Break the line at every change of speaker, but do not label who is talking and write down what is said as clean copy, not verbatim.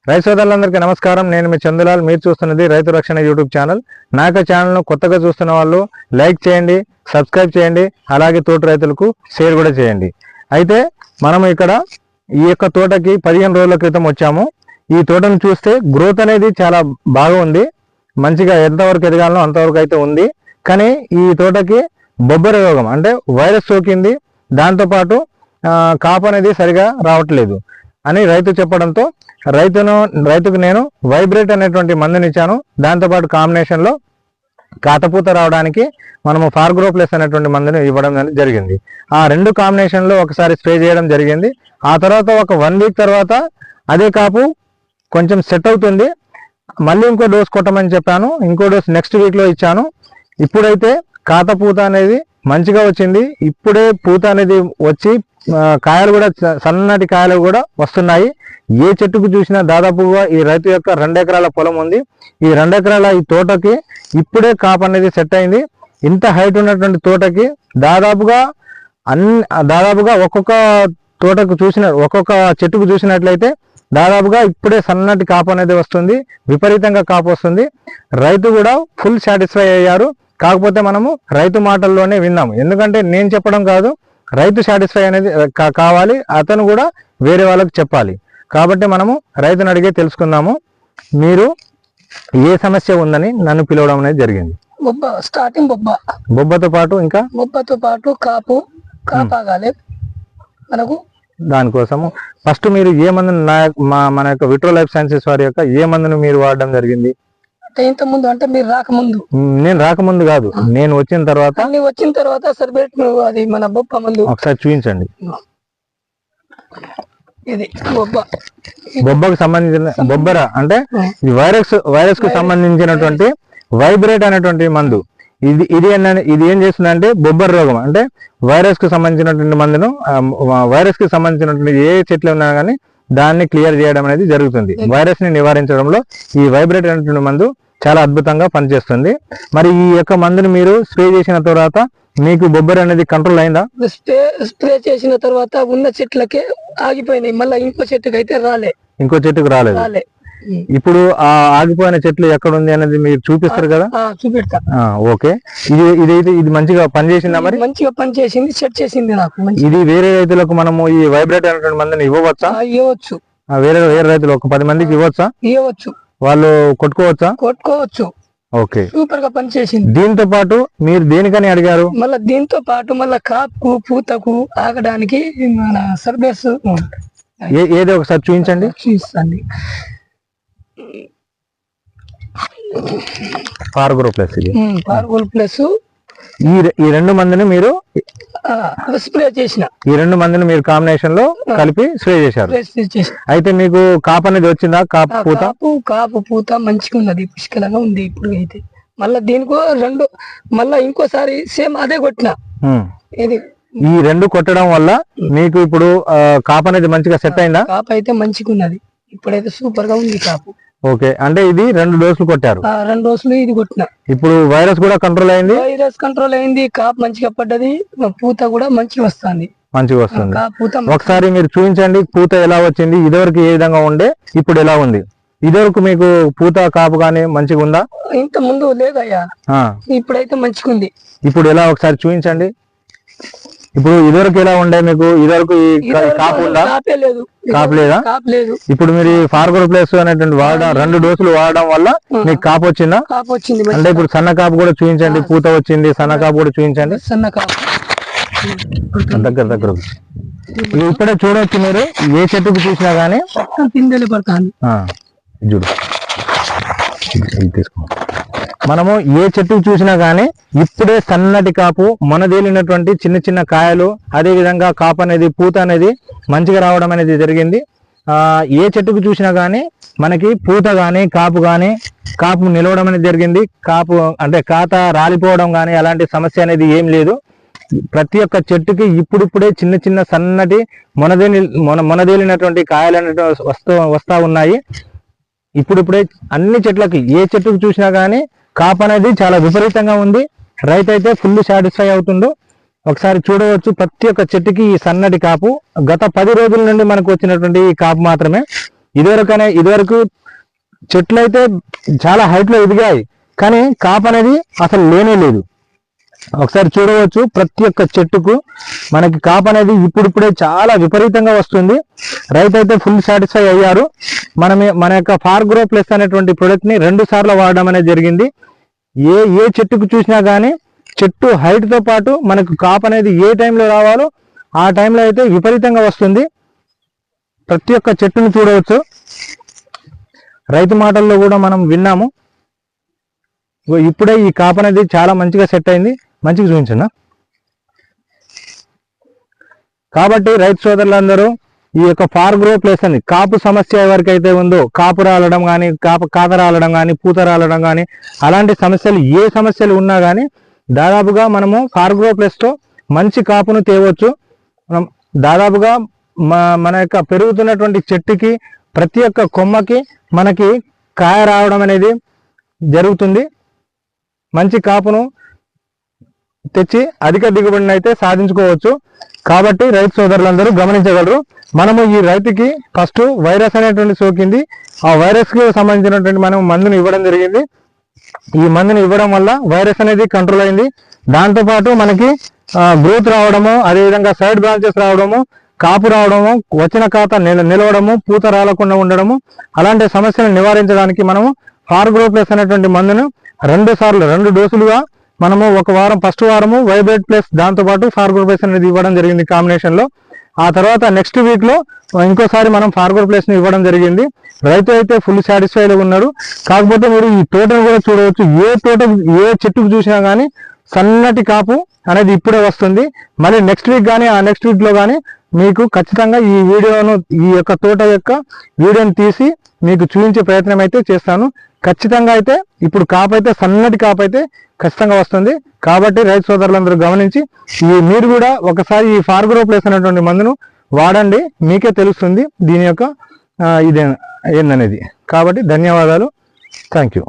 రైతు సోదరులందరికీ నమస్కారం. నేను మీ చందులాల్. మీరు చూస్తున్నది రైతు రక్షణ యూట్యూబ్ ఛానల్. నా యొక్క ఛానల్ను కొత్తగా చూస్తున్న వాళ్ళు లైక్ చేయండి, సబ్స్క్రైబ్ చేయండి, అలాగే తోటి రైతులకు షేర్ కూడా చేయండి. అయితే మనం ఇక్కడ ఈ యొక్క తోటకి 15 రోజుల క్రితం వచ్చాము. ఈ తోటను చూస్తే గ్రోత్ అనేది చాలా బాగా ఉంది. మంచిగా ఎంతవరకు ఎదగాలనో అంతవరకు అయితే ఉంది. కానీ ఈ తోటకి బొబ్బర రోగం అంటే వైరస్ సోకింది. దాంతోపాటు కాపు అనేది సరిగా రావట్లేదు అని రైతు చెప్పడంతో రైతుకు నేను వైబ్రేట్ అనేటువంటి మందుని ఇచ్చాను. దాంతోపాటు కాంబినేషన్లో కాతపూత రావడానికి మనము ఫార్గ్రోప్లస్ అనేటువంటి మందుని ఇవ్వడం జరిగింది. ఆ రెండు కాంబినేషన్లో ఒకసారి స్ప్రే చేయడం జరిగింది. ఆ తర్వాత ఒక 1 వీక్ తర్వాత అదే కాపు కొంచెం సెట్ అవుతుంది. మళ్ళీ ఇంకో డోస్ కొట్టమని చెప్పాను. ఇంకో డోస్ నెక్స్ట్ వీక్లో ఇచ్చాను. ఇప్పుడైతే కాతపూత అనేది మంచిగా వచ్చింది. ఇప్పుడే పూత అనేది వచ్చి కాయలు కూడా సన్నటి కాయలు కూడా వస్తున్నాయి. ఏ చెట్టుకు చూసినా దాదాపుగా ఈ రైతు యొక్క 2 ఎకరాల పొలం ఉంది. ఈ 2 ఎకరాల ఈ తోటకి ఇప్పుడే కాపు అనేది సెట్ అయింది. ఇంత హైట్ ఉన్నటువంటి తోటకి దాదాపుగా ఒక్కొక్క చెట్టుకు చూసినట్లయితే దాదాపుగా ఇప్పుడే సన్నటి కాపు అనేది వస్తుంది. విపరీతంగా కాపు వస్తుంది. రైతు కూడా ఫుల్ సాటిస్ఫై అయ్యారు. కాకపోతే మనము రైతు మాటల్లోనే విన్నాము. ఎందుకంటే నేను చెప్పడం కాదు, రైతు సాటిస్ఫై అనేది కావాలి. అతను కూడా వేరే వాళ్ళకి చెప్పాలి. కాబట్టి మనము రైతుని అడిగే తెలుసుకుందాము. మీరు ఏ సమస్య ఉందని నన్ను పిలవడం అనేది జరిగింది. బొబ్బతో పాటు కాపాగాలి మనకు. దానికోసము ఫస్ట్ మీరు ఏ మందును మన యొక్క విట్రో లైఫ్ సైన్సెస్ వారి యొక్క ఏ మందును మీరు వాడడం జరిగింది?
ఇంత ముందు అంటే మీరు రాకముందు?
నేను రాకముందు కాదు, నేను వచ్చిన తర్వాత
అది మన బొబ్బ మందు
ఒకసారి చూపించండి.
ఇది
బొబ్బకు సంబంధించిన బొబ్బర అంటే వైరస్ కు సంబంధించినటువంటి వైబ్రేట్ అనేటువంటి మందు. ఇది ఏం చేస్తుందంటే బొబ్బర రోగం అంటే వైరస్ కు సంబంధించినటువంటి మందును, వైరస్ కి సంబంధించినటువంటి ఏ చెట్లు ఉన్నా కానీ దాన్ని క్లియర్ చేయడం అనేది జరుగుతుంది. వైరస్ ని నివారించడంలో ఈ వైబ్రేట్ అనేటువంటి మందు చాలా అద్భుతంగా పనిచేస్తుంది. మరి ఈ యొక్క మందుని మీరు స్ప్రే చేసిన తర్వాత మీకు బొబ్బర అనేది కంట్రోల్ అయిందా?
స్ప్రే చేసిన తర్వాత ఉన్న చెట్లకే ఆగిపోయినాయి. మళ్ళీ ఇంకో చెట్టుకు
రాలేదు. ఇప్పుడు ఆ ఆగిపోయిన చెట్లు ఎక్కడ ఉంది అనేది మీరు చూపిస్తారు కదా?
చూపెడతా.
ఓకే. ఇది మంచిగా పనిచేసిందా? మరి
మంచిగా పనిచేసింది, సెట్ చేసింది నాకు.
ఇది వేరే రైతులకు మనము ఈ వైబ్రేట్ అనేటువంటి మందిని ఇవ్వవచ్చా?
ఇవ్వచ్చు.
వేరే రైతులు ఒక 10 మందికి
ఇవ్వచ్చు.
వాళ్ళు కొట్టుకోవచ్చు. ఓకే,
సూపర్ గా పనిచేసింది.
దీంతో పాటు మీరు దేనికని అడిగారు?
మళ్ళీ దీంతో పాటు మళ్ళీ కాపుకు పూతకు ఆగడానికి మన సర్బేస్
ఏదో ఒకసారి చూపించండి. ఫార్గ్రోప్లస్ ఈ రెండు మందిని మీరు
స్ప్రే చేసిన.
ఈ రెండు మందిని మీరు కాంబినేషన్ లో కలిపి స్ప్రే చేశారు. అయితే మీకు కాపు అనేది వచ్చిందా?
కాపు పూత మంచిగా ఉన్నది, పుష్కలంగా ఉంది. ఇప్పుడు అయితే మళ్ళా దీనికో మళ్ళా ఇంకోసారి సేమ్ అదే కొట్టిన. ఇది
ఈ రెండు కొట్టడం వల్ల మీకు ఇప్పుడు కాపు అనేది మంచిగా సెట్ అయిందా?
కాపు అయితే మంచిగా ఉన్నది. ఇప్పుడైతే సూపర్ గా ఉంది కాపు.
ఓకే, అంటే ఇది 2 డోసులు కొట్టారు?
2 డోసులు ఇది కొట్టిన.
ఇప్పుడు వైరస్ కూడా కంట్రోల్
అయింది. కాపు మంచిగా పడ్డది. పూత కూడా మంచిగా వస్తుంది.
ఒకసారి మీరు చూపించండి పూత ఎలా వచ్చింది. ఇదివరకు ఏ విధంగా ఉండే, ఇప్పుడు ఎలా ఉంది? ఇదివరకు మీకు పూత కాపు గానీ మంచిగా ఉందా?
ఇంత ముందు లేదయ్యా, ఇప్పుడైతే మంచిగా ఉంది.
ఇప్పుడు ఎలా ఒకసారి చూపించండి. ఇప్పుడు ఇదివరకు ఎలా ఉండే మీకు? ఇదివరకు కాపు ఉందా? కాపు లేదా? ఇప్పుడు మీరు ఫార్గ్రోప్లస్ అనేటువంటి 2 డోసులు వాడడం వల్ల మీకు కాపు వచ్చిందా? అంటే ఇప్పుడు సన్న కాపు కూడా చూపించండి. పూత వచ్చింది, సన్న కాపు కూడా చూపించండి. దగ్గర ఇప్పుడే చూడవచ్చు. మీరు ఏ చెట్టుకు చూసినా గానీ
పిందెలు పడతాను.
చూడు, తీసుకో. మనము ఏ చెట్టుకు చూసినా గానీ ఇప్పుడే సన్నటి కాపు, మనదేలినటువంటి చిన్న కాయలు, అదే విధంగా కాపు అనేది పూత అనేది మంచిగా రావడం అనేది జరిగింది. ఏ చెట్టుకు చూసినా గానీ మనకి పూత గానీ కాపు నిలవడం అనేది జరిగింది. కాపు అంటే కాత రాలిపోవడం గానీ అలాంటి సమస్య అనేది ఏం లేదు. ప్రతి ఒక్క చెట్టుకి ఇప్పుడిప్పుడే చిన్న సన్నటి మొనదేలినటువంటి కాయలు అనేవి వస్తా ఉన్నాయి. ఇప్పుడిప్పుడే అన్ని చెట్లకి ఏ చెట్టుకు చూసినా గానీ కాపు అనేది చాలా విపరీతంగా ఉంది. రైతు అయితే ఫుల్ సాటిస్ఫై అవుతుండు. ఒకసారి చూడవచ్చు ప్రతి ఒక్క చెట్టుకి ఈ సన్నటి కాపు. గత 10 రోజుల నుండి మనకు వచ్చినటువంటి ఈ కాపు మాత్రమే. ఇదివరకు చెట్లు అయితే చాలా హైట్ లో ఎదిగాయి, కానీ కాపు అనేది అసలు లేనే లేదు. ఒకసారి చూడవచ్చు, ప్రతి ఒక్క చెట్టుకు మనకి కాపు అనేది ఇప్పుడిప్పుడే చాలా విపరీతంగా వస్తుంది. రైతు అయితే ఫుల్ సాటిస్ఫై అయ్యారు. మన యొక్క ఫార్గ్రో ప్లస్ అనేటువంటి ప్రొడక్ట్ ని 2 సార్లు వాడడం అనేది జరిగింది. ఏ చెట్టుకు చూసినా కానీ చెట్టు హైట్ తో పాటు మనకు కాపు అనేది ఏ టైంలో రావాలో ఆ టైంలో అయితే విపరీతంగా వస్తుంది. ప్రతి ఒక్క చెట్టును చూడవచ్చు, రైతు మాటల్లో కూడా మనం విన్నాము. ఇప్పుడే ఈ కాపు అనేది చాలా మంచిగా సెట్ అయింది. మంచిగా చూపించండి. కాబట్టి రైతు సోదరులందరూ ఈ యొక్క ఫార్గ్రో ప్లస్ అని కాపు సమస్య ఎవరికైతే ఉందో, కాపు రాలడం కానీ, కాత రాలడం కానీ, పూత రాలడం కానీ, అలాంటి సమస్యలు ఏ సమస్యలు ఉన్నా కానీ దాదాపుగా మనము ఫార్గ్రో ప్లస్ తో మంచి కాపును తేవచ్చు. దాదాపుగా మన యొక్క పెరుగుతున్నటువంటి చెట్టుకి ప్రతి ఒక్క కొమ్మకి మనకి కాయ రావడం అనేది జరుగుతుంది. మంచి కాపును తెచ్చి అధిక దిగుబడిని అయితే సాధించుకోవచ్చు. కాబట్టి రైతు సోదరులందరూ గమనించగలరు. మనము ఈ రైతుకి ఫస్ట్ వైరస్ అనేటువంటి సోకింది. ఆ వైరస్ కి సంబంధించినటువంటి మనం మందుని ఇవ్వడం జరిగింది. ఈ మందుని ఇవ్వడం వల్ల వైరస్ అనేది కంట్రోల్ అయింది. దాంతో పాటు మనకి గ్రోత్ రావడము, అదేవిధంగా సైడ్ బ్రాంచెస్ రావడము, కాపు రావడము, వచ్చిన కాత నిలవడము, పూత రాలకుండా ఉండడము, అలాంటి సమస్యలను నివారించడానికి మనము ఫార్గ్రో ప్లస్ అనేటువంటి మందును 2 డోసులుగా మనము ఒక వారం, ఫస్ట్ వారము వైబ్రేట్ ప్లస్ దాంతో పాటు ఫార్గ్రో ప్లస్ అనేది ఇవ్వడం జరిగింది కాంబినేషన్ లో. ఆ తర్వాత నెక్స్ట్ వీక్ లో ఇంకోసారి మనం ఫార్గ్రో ప్లస్ ని ఇవ్వడం జరిగింది. రైతు అయితే ఫుల్ సాటిస్ఫైడ్ ఉన్నారు. కాకపోతే మీరు ఈ తోటను కూడా చూడవచ్చు, ఏ చెట్టుకు చూసినా కానీ సన్నటి కాపు అనేది ఇప్పుడే వస్తుంది. మళ్ళీ నెక్స్ట్ వీక్ కానీ ఆ నెక్స్ట్ వీక్ లో కానీ మీకు ఖచ్చితంగా ఈ యొక్క తోట యొక్క వీడియోని తీసి మీకు చూపించే ప్రయత్నం అయితే చేస్తాను. ఖచ్చితంగా అయితే ఇప్పుడు కాపు అయితే సన్నటి కాపు అయితే ఖచ్చితంగా వస్తుంది. కాబట్టి రైతు సోదరులందరూ గమనించి మీరు కూడా ఒకసారి ఈ ఫార్గ్రో ప్లస్ అనేటువంటి మందును వాడండి, మీకే తెలుస్తుంది దీని యొక్క ఇదే ఏందనేది. కాబట్టి ధన్యవాదాలు, థ్యాంక్ యూ.